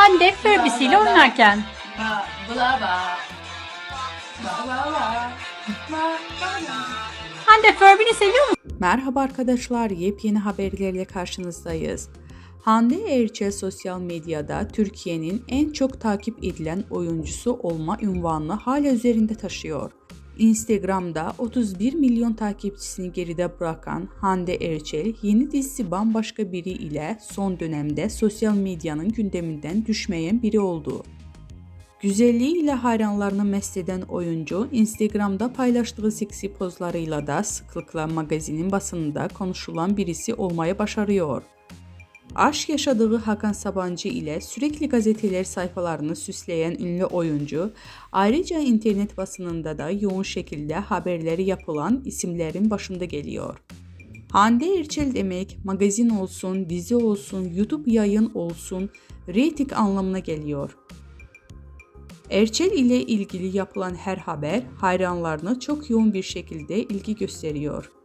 Hande Furby'siyle oynarken. Hande Furby'ni seviyor musun? Merhaba arkadaşlar, yepyeni haberlerle karşınızdayız. Hande Erçel sosyal medyada Türkiye'nin en çok takip edilen oyuncusu olma unvanını hala üzerinde taşıyor. Instagram'da 31 milyon takipçisini geride bırakan Hande Erçel, yeni dizisi Bambaşka Biri ile son dönemde sosyal medyanın gündeminden düşmeyen biri oldu. Güzelliğiyle hayranlarını mest eden oyuncu, Instagram'da paylaştığı seksi pozlarıyla da sıklıkla magazinin basınında konuşulan birisi olmayı başarıyor. Aşk yaşadığı Hakan Sabancı ile sürekli gazeteler sayfalarını süsleyen ünlü oyuncu, ayrıca internet basınında da yoğun şekilde haberleri yapılan isimlerin başında geliyor. Hande Erçel demek, magazin olsun, dizi olsun, YouTube yayın olsun, reyting anlamına geliyor. Erçel ile ilgili yapılan her haber hayranlarına çok yoğun bir şekilde ilgi gösteriyor.